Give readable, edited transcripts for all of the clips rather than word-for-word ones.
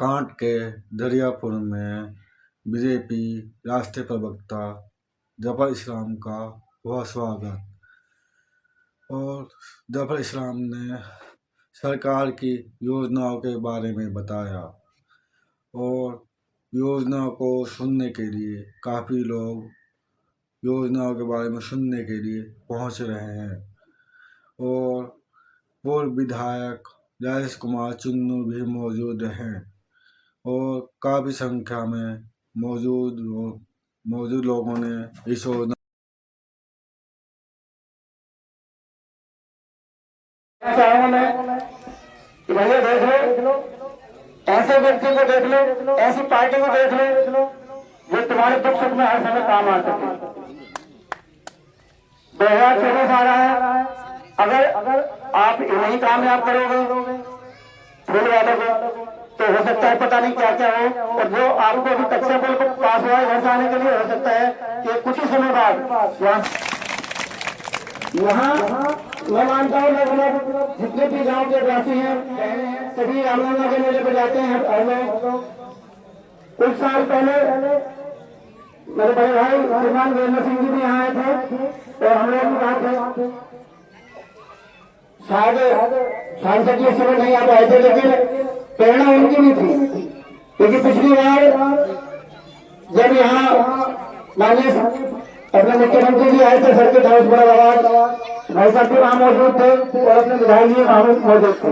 Can't के दरियापुर में BJP राष्ट्रीय प्रवक्ता जफर इस्लाम का हुआ स्वागत। और जफर इस्लाम ने सरकार की योजनाओं के बारे में बताया और योजना को सुनने के लिए काफ़ी लोग योजनाओं के बारे में सुनने के लिए पहुंच रहे हैं। और पूर्व विधायक राजेश कुमार चुन्नू भी मौजूद हैं और काफ़ी संख्या में मौजूद लोगों ने इस योजना कि भैया देख लो, ऐसे व्यक्ति को देख लो, ऐसी पार्टी को देख लो जो तुम्हारे दुख सुख में हर समय काम आ सके। 2024 आ रहा है, अगर आप नहीं कामयाब करोगे फूल वालों को तो हो सकता है पता नहीं क्या क्या हो। और जो आपको अभी कच्चा पुल को पास हुआ है घर से आने के लिए, हो सकता है कि कुछ ही समय बाद यहाँ मैं मानता हूँ लगभग जितने भी गांव के वासी हैं सभी रामगंगा के मेले पर जाते हैं। कुछ साल पहले मेरे बड़े भाई श्रीमान वीरेंद्र सिंह जी भी यहाँ आए थे और हम लोग भी कहा थे शायद सांसद जी इस समय नहीं आ पाए थे, लेकिन प्रेरणा उनकी भी थी। क्योंकि पिछली बार जब यहाँ माननीय अपने मुख्यमंत्री जी आए थे सर्किट हाउस बड़ा भाई साहब भी वहाँ मौजूद थे और अपने विधायक जी मौजूद थे।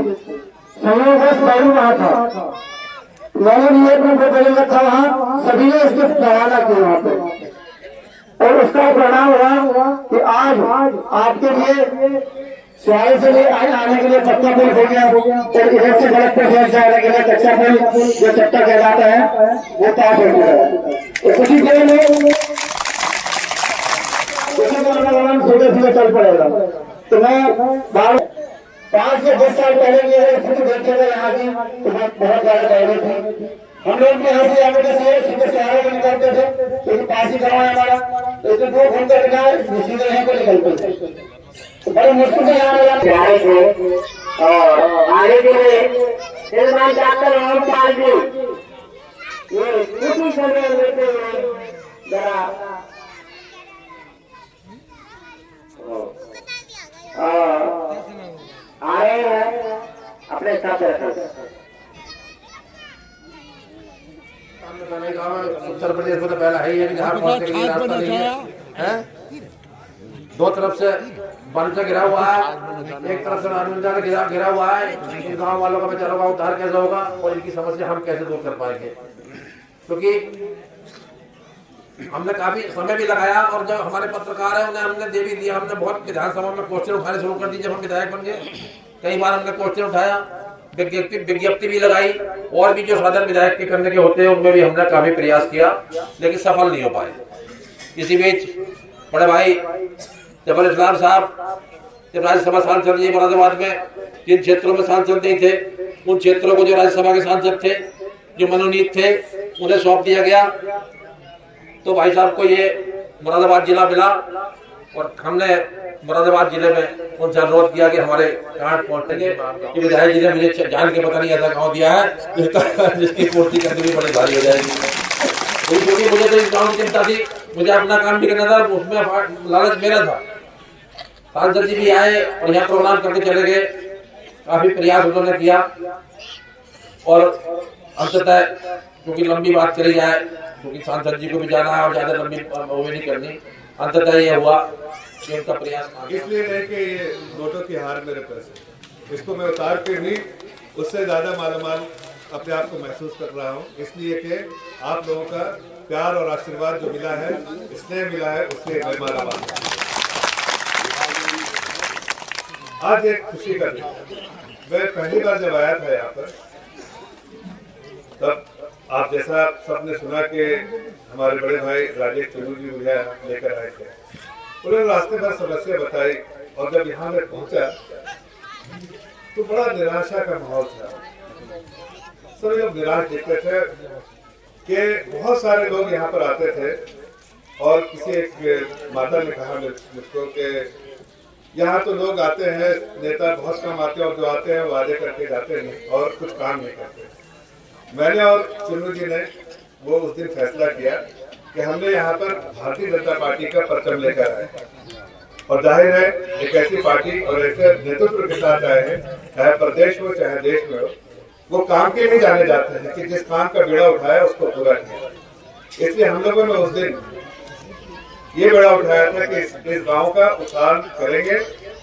संयोगवश बैलू वहाँ था, मैंने भी एक नंबर बैलू रखा वहाँ, सभी ने इसकी सराहना की वहाँ पे और उसका परिणाम हुआ कि आज आपके लिए सिवाई से ले आने के लिए पक्का पुल हो गया और इधर से खड़गपुर से आने के लिए कच्चा पुल जो चट्टा कहलाता है वो पास हो गया। कुछ ही देर में सीधे चल पड़ेगा। तो मैं 5 से 10 साल पहले की अगर स्थिति देखते थे यहाँ की तो बहुत ज्यादा पहले थी। हम लोग भी यहाँ से आगे सीधे शहरों में निकलते थे क्योंकि पास ही गाँव है हमारा, लेकिन 2 घंटे बिना सीधे यहीं पर निकलते थे। तो बड़े मुश्किल से यहाँ थे और आगे के लिए श्रीमान डॉक्टर ओमपाल जी ये कुछ ही समय लेते हुए जरा आ रहे हैं अपने साथ उत्तर प्रदेश में तो पहला है ही जहाँ पहुंचने के लिए रास्ता नहीं है। दो तरफ से बन से घिरा हुआ है, एक तरफ से रामगंगा से घिरा हुआ है। इन गाँव वालों का बेचारों का उद्धार कैसे होगा और इनकी समस्या हम कैसे दूर कर पाएंगे, क्योंकि हमने काफी समय भी लगाया और जब हमारे पत्रकार है उन्हें हमने दे भी दिया। हमने बहुत विधानसभा में क्वेश्चन उठाने शुरू कर दिए जब हम विधायक बन गए। कई बार हमने क्वेश्चन उठाया, विज्ञप्ति भी लगाई और भी जो साधन विधायक के करने के होते हैं उनमें भी हमने काफी प्रयास किया, लेकिन सफल नहीं हो पाए। इसी बीच बड़े भाई जफर इस्लाम साहब जब राज्यसभा सांसद जी मुरादाबाद में जिन क्षेत्रों में सांसद नहीं थे उन क्षेत्रों को जो राज्यसभा के सांसद थे जो मनोनीत थे उन्हें सौंप दिया गया। तो भाई साहब को ये मुरादाबाद जिला मिला और हमने मुरादाबाद जिले में उनसे अनुरोध किया कि हमारे कांट पहुंचेंगे कि विधायक जी ने मुझे जान के पता नहीं ऐसा गाँव दिया है जिसकी पूर्ति करनी भी बड़ी भारी हो जाएगी। क्योंकि मुझे तो इस गाँव की चिंता थी, मुझे अपना काम भी करना था, उसमें लालच मेरा था। सांसद जी भी आए और यहाँ प्रोग्राम करके चले गए, काफी प्रयास उन्होंने किया और अंततः क्योंकि लंबी बात करी जाए क्योंकि सांसद जी को भी जाना है और ज्यादा लंबी वो नहीं करनी, अंततः ये हुआ कि उनका प्रयास इसलिए नहीं कि ये नोटों की हार मेरे पास है, इसको मैं उतार के नहीं उससे ज्यादा मालामाल अपने आप को महसूस कर रहा हूँ, इसलिए कि आप लोगों का प्यार और आशीर्वाद जो मिला है, स्नेह मिला है, उससे मैं मालामाल। आज एक खुशी का दिन, मैं पहली बार जब आया था यहाँ पर तब आप जैसा सबने सुना कि हमारे बड़े भाई राजेश चुन्नू जी मुझे लेकर आए थे, उन्होंने रास्ते भर समस्या बताई और जब यहाँ मैं पहुंचा तो बड़ा निराशा का माहौल था। सभी लोग निराश दिखते थे कि बहुत सारे लोग यहाँ पर आते थे और किसी एक माता ने कहा मुझको कि यहाँ तो लोग आते हैं, नेता बहुत कम आते हैं और जो आते हैं वादे करके जाते हैं और कुछ काम नहीं करते। मैंने और चुन्नू जी ने वो उस दिन फैसला किया कि हमने यहाँ पर भारतीय जनता पार्टी का परचम लेकर आए, और जाहिर है एक ऐसी पार्टी और ऐसे नेतृत्व के साथ आए हैं, चाहे प्रदेश हो चाहे देश में हो, वो काम के लिए जाने जाते हैं कि जिस काम का बेड़ा उठाया उसको पूरा किया। इसलिए हम लोगों ने उस दिन ये बेड़ा उठाया था कि इस गांव का उत्थान करेंगे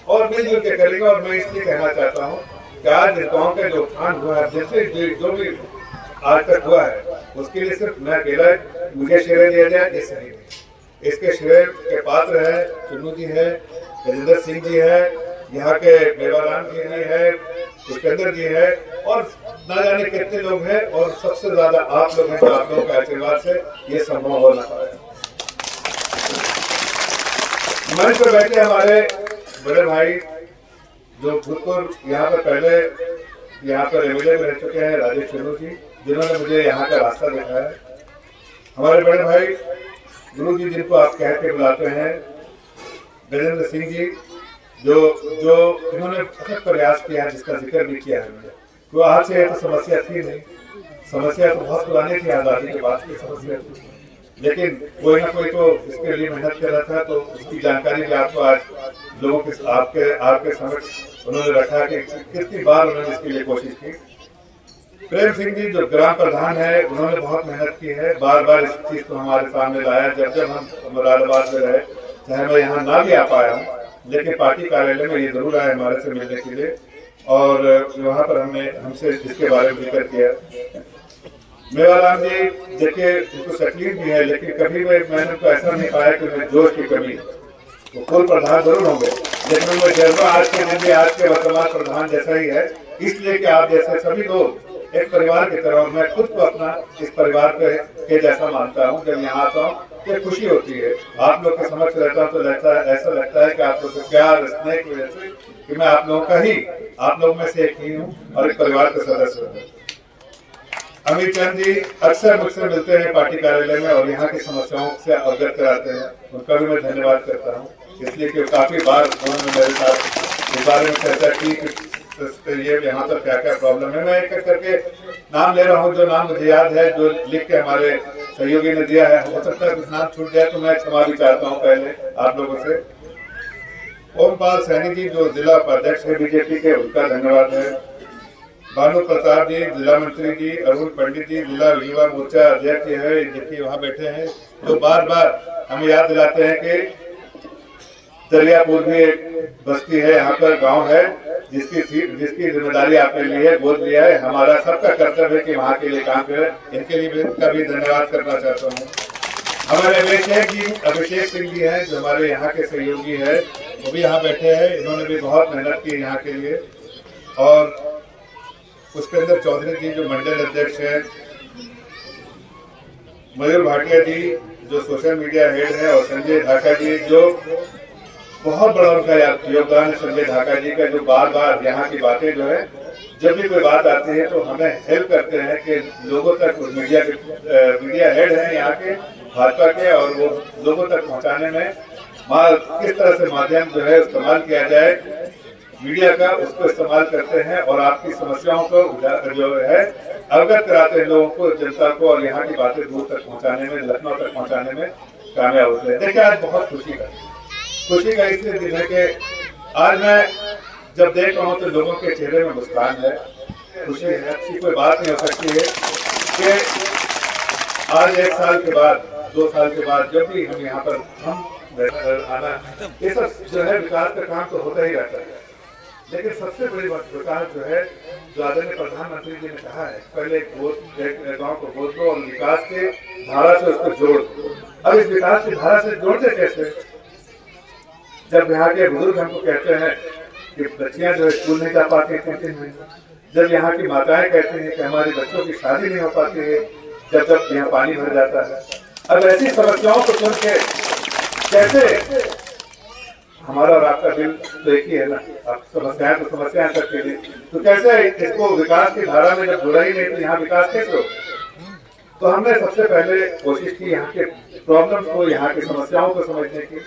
और मिलजुल के करेंगे। और मैं इसलिए कहना चाहता हूँ कि आज इस गांव का जो उत्थान हुआ है, जितने जो भी आज तक हुआ है, उसके लिए सिर्फ मैं अकेला मुझे श्रेय दिया जाए ये सही नहीं। इसके श्रेय के पात्र है चुन्नू जी है, गजेंद्र सिंह जी है, यहाँ के मेवाराम जी है, पुष्पेंद्र जी है, और न जाने कितने लोग हैं, और सबसे ज्यादा आप लोग हैं। आप लोगों के आशीर्वाद से ये संभव हो ना पाया। मंच पर बैठे हमारे बड़े भाई जो भूतपूर्व यहाँ पर पहले यहाँ पर एमएलए में रह चुके हैं, राजेश चुन्नू जी, जिन्होंने मुझे यहाँ का रास्ता दिखाया। हमारे बड़े भाई गुरु जी, जिनको आप कह के बुलाते हैं, गजेंद्र सिंह जी, जो इन्होंने अथक प्रयास किया है, जिसका जिक्र भी किया है। तो आज से तो समस्या थी नहीं, समस्या तो बहुत पुरानी थी, आजादी के बाद की समस्या थी, लेकिन कोई ना कोई तो इसके लिए मेहनत कर रहा था। तो उसकी जानकारी भी आपको आज लोगों के आपके समक्ष उन्होंने रखा कि कितनी बार उन्होंने इसके लिए कोशिश की। प्रेम सिंह जी जो ग्राम प्रधान है, उन्होंने बहुत मेहनत की है, बार बार इस चीज को हमारे सामने लाया। जब हम मुरादाबाद में रहे, चाहे मैं यहाँ ना भी आ पाया हूँ, लेकिन पार्टी कार्यालय में ये जरूर आए हमारे से मिलने के लिए, और वहाँ पर हमसे इसके बारे में जिक्र किया। मेवाराम जी देखिए, उनको तकलीफ भी है, लेकिन कभी मैंने उनको ऐसा नहीं पाया कि उन्हें जोश की कमी। वो पूर्व प्रधान जरूर होंगे, लेकिन उनका जज्बा आज के दिन भी आज के वर्तमान प्रधान जैसा ही है, इसलिए कि आप जैसे सभी लोग एक परिवार की तरह, और मैं खुद को अपना इस परिवार के जैसा मानता हूँ। जब यहाँ आता हूँ तो खुशी होती है, आप लोग के समक्ष रहता हूँ तो ऐसा लगता है कि आप लोग के प्यार स्नेह की वजह से कि मैं आप लोग में से एक ही हूँ और एक परिवार का सदस्य हूँ। अमित चंद जी अक्सर मुझसे मिलते हैं पार्टी कार्यालय में और यहाँ की समस्याओं से अवगत कराते हैं, उनका भी मैं धन्यवाद करता हूँ, इसलिए कि काफी बार उन्होंने मेरे साथ इस बारे में चर्चा की कि ये यहाँ पर क्या क्या प्रॉब्लम है। मैं एक एक करके नाम ले रहा हूँ, जो नाम मुझे याद है, जो लिख के हमारे सहयोगी ने दिया है। हो सकता है कुछ नाम छूट जाए तो मैं क्षमा भी चाहता हूँ पहले आप लोगों से। ओमपाल सैनी जी जो जिला उपाध्यक्ष है बीजेपी के, उनका धन्यवाद है। भानु प्रताप जी जिला मंत्री जी, अरुण पंडित जी जिला युवा मोर्चा अध्यक्ष है, देखिए वहाँ बैठे हैं, जो बार बार हमें याद दिलाते हैं कि दरियापुर भी एक बस्ती है, यहाँ पर गांव है जिसकी जिम्मेदारी आपने ली है, गोद लिया है। हमारा सबका कर्तव्य है कि वहाँ के लिए काम करें। इनके लिए इनका भी धन्यवाद करना चाहता हूँ। हमारे अभिषेक सिंह जी हैं जो हमारे यहाँ के सहयोगी है, वो भी यहाँ बैठे हैं, इन्होंने भी बहुत मेहनत की यहाँ के लिए। और पुष्पेंद्र चौधरी जी जो मंडल अध्यक्ष है, मयूर भाटिया जी जो सोशल मीडिया हेड है, और संजय ढाका जी जो बहुत बड़ा उनका योगदान है। संजय ढाका जी का जो बार बार यहाँ की बातें जो है, जब भी कोई बात आती है तो हमें हेल्प करते हैं कि लोगों तक, मीडिया हेड हैं यहाँ के भाजपा के, और वो लोगों तक पहुँचाने में किस तरह से माध्यम जो है इस्तेमाल किया जाए मीडिया का, उसको इस्तेमाल करते हैं और आपकी समस्याओं को जो है अवगत कराते हैं लोगों को, जनता को, और यहाँ की बातें दूर तक पहुँचाने में, लखनऊ तक पहुँचाने में कामयाब होते हैं। देखिए आज बहुत खुशी का इसलिए दिन है कि आज मैं जब देख रहा हूँ तो लोगों के चेहरे में मुस्कान है, खुशी है। अच्छी कोई बात नहीं हो सकती है कि आज 1 साल के बाद, 2 साल के बाद जब भी हम यहाँ पर आना, ये सब जो है विकास का काम तो होता ही रहता है, लेकिन सबसे बड़ी बात विकास जो है, जो आदरणीय प्रधानमंत्री जी ने कहा है, पहले गाँव को गोद दो और विकास के धारा से उसको जोड़ दो। अब इस विकास की धारा से जोड़ते कैसे? जब यहाँ के बुजुर्ग हमको कहते हैं कि बच्चियां जो है स्कूल नहीं जा पाती हैं 3-3 महीने, जब यहाँ की माताएं कहती हैं कि हमारे बच्चों की शादी नहीं हो पाती है, जब यहाँ पानी भर जाता है, अब ऐसी समस्याओं को सुन के कैसे हमारा और आपका दिल तो एक ही है ना, आप समस्याएं तो समस्याएं करके लिए, तो कैसे इसको विकास की धारा में जब जुड़ा ही नहीं तो यहाँ विकास कैसे हो? तो हमने सबसे पहले कोशिश की यहाँ के प्रॉब्लम को, यहाँ की समस्याओं को समझने की।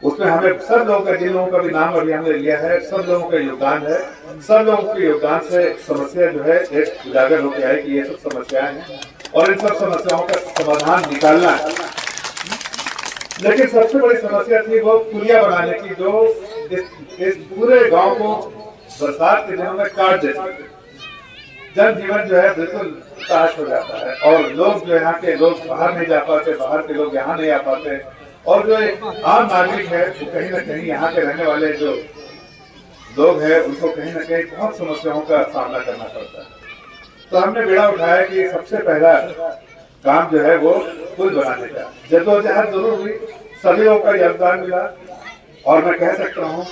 उसमें हमें सब लोगों का, जिन लोगों का भी नाम अभी हमने लिया है, सब लोगों का योगदान है। सब लोगों के योगदान से समस्या जो है एक उजागर होकर आए कि ये सब समस्याएं हैं और इन सब समस्याओं का समाधान निकालना है। लेकिन सबसे बड़ी समस्या थी वो पुलिया बनाने की, जो इस पूरे गांव को बरसात के दिनों में काट देती। जनजीवन जो है बिल्कुल ताश हो जाता है और लोग जो यहाँ के लोग बाहर नहीं जा पाते, बाहर के लोग यहाँ नहीं आ पाते और जो एक आम नागरिक है वो कहीं ना कहीं यहाँ के रहने वाले जो लोग हैं उनको कहीं ना कहीं बहुत समस्याओं का सामना करना पड़ता है। तो हमने बेड़ा उठाया कि सबसे पहला काम जो है वो पुल बनाने का। जद्दोजहद जरूर हुई, सभी लोगों का योगदान मिला और मैं कह सकता हूँ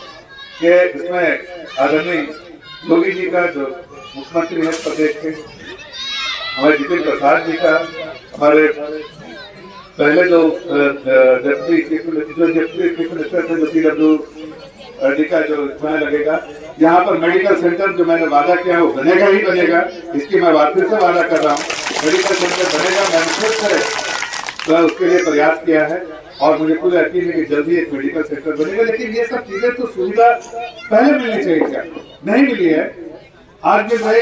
कि इसमें आदरणीय योगी जी का जो मुख्यमंत्री है प्रदेश के, हमारे जितेंद्र प्रसाद जी का, हमारे पहले जो डिप्टी चीफ मिनिस्टर थे जो PWD का जो समय लगेगा, यहाँ पर मेडिकल सेंटर जो मैंने वादा किया वो बनेगा ही बनेगा। इसकी मैं बात फिर से वादा कर रहा हूँ, मेडिकल सेंटर बनेगा। मैंने खुद से तो उसके लिए प्रयास किया है और मुझे पूरा यकीन है कि जल्दी एक मेडिकल सेंटर बनेगा। लेकिन ये सब चीजें तो सुविधा पहले मिलनी चाहिए, क्या नहीं मिली है। आज भी भाई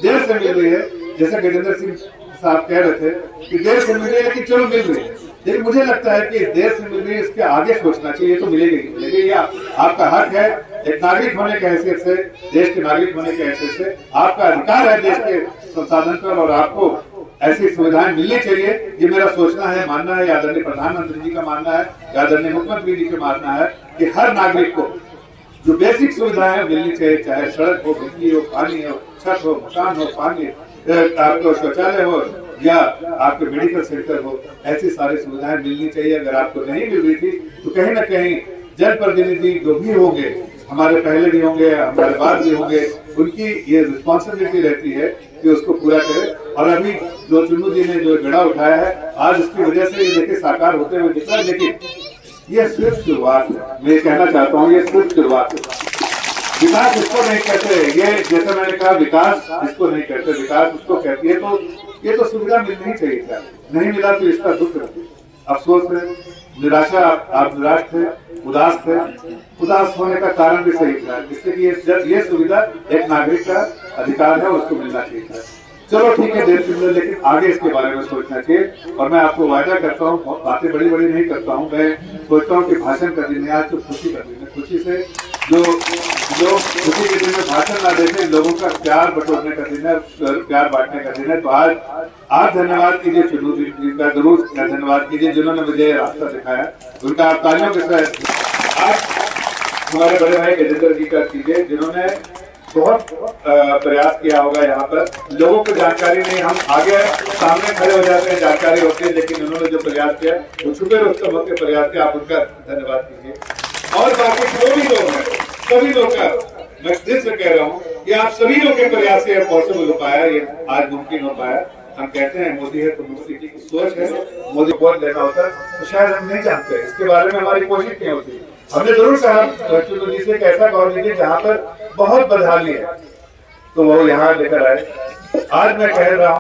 देर से मिल रही है, जैसा गजेंद्र सिंह साहब कह रहे थे कि देर से मिल रही है लेकिन चलो मिल रही है। लेकिन मुझे लगता है कि देर से मिल रही है, इसके आगे सोचना चाहिए, तो मिलेगी ही मिलेगी। ये आपका हक है, एक नागरिक होने के हैसियत से, देश के नागरिक होने के हैसियत से आपका अधिकार है देश के संसाधन पर और आपको ऐसी सुविधाएं मिलनी चाहिए। ये मेरा सोचना है, मानना है, आदरणीय प्रधानमंत्री जी का मानना है, आदरणीय मुख्यमंत्री जी का मानना है कि हर नागरिक को जो बेसिक सुविधाएं मिलनी चाहिए, चाहे सड़क हो, बिजली हो, पानी हो, छत हो, मकान हो, पानी, आपको शौचालय हो या आपके मेडिकल सेंटर हो, ऐसी सारी सुविधाएं मिलनी चाहिए। अगर आपको नहीं मिल रही थी तो कहीं ना कहीं जनप्रतिनिधि जो भी होंगे, हमारे पहले भी होंगे, हमारे बाद भी होंगे, उनकी ये रिस्पॉन्सिबिलिटी रहती है कि उसको पूरा करें। और अभी जो चुन्नू जी ने जो बेड़ा उठाया है, आज उसकी वजह से ये देखिए साकार होते हुए दिख रहा है। लेकिन ये सिर्फ शुरुआत है, मैं कहना चाहता हूँ ये सिर्फ शुरुआत है। विकास इसको नहीं कहते, ये जैसे मैंने कहा विकास इसको नहीं कहते, विकास उसको कहती है। तो ये तो सुविधा मिलनी ही चाहिए था, नहीं मिला तो इसका दुख है, अफसोस है, निराशा। आप निराश थे, उदास थे। उदास होने का कारण भी सही था, इसलिए ये सुविधा एक नागरिक का अधिकार है, उसको मिलना चाहिए था। चलो ठीक है, देर से मिले, लेकिन आगे इसके बारे में सोचना चाहिए। और मैं आपको वादा करता हूँ, बातें बड़ी बड़ी नहीं करता हूँ, मैं सोचता हूँ कि भाषण का दिन है आज, तो खुशी का दिन है। खुशी से जो खुशी के दिन में भाषण ना देते, लोगों का प्यार बटोरने का दिन है, प्यार बांटने का दिन है। तो आज धन्यवाद कीजिए चुन्नू जी का, जरूर धन्यवाद कीजिए जिन्होंने मुझे रास्ता दिखाया, उनका आप तालियों के साथ। आज हमारे बड़े भाई गजेंद्र जी का कीजिए, जिन्होंने बहुत प्रयास किया होगा। यहाँ पर लोगों को जानकारी नहीं, हम आगे सामने खड़े हो जाते हैं, जानकारी होती है, लेकिन उन्होंने जो प्रयास किया वो छुपे रुस्तम होकर प्रयास किया, आप उनका धन्यवाद कीजिए। और बाकी जो भी लोग हैं, सभी लोग का मैं दिल से कह रहा हूँ कि आप सभी लोग के प्रयास से पॉसिबल हो पाया, ये आज मुमकिन हो पाया। हम कहते हैं मोदी है तो मोदी की सोच है, मोदी वोट देना होता है, तो शायद हम नहीं जानते, इसके बारे में हमारी कोशिश नहीं होती। हमने जरूर कहा चुन्नू जी से कैसा गौर लीजिए जहाँ पर बहुत बदहाली है, तो वो यहाँ लेकर आए। आज मैं कह रहा हूँ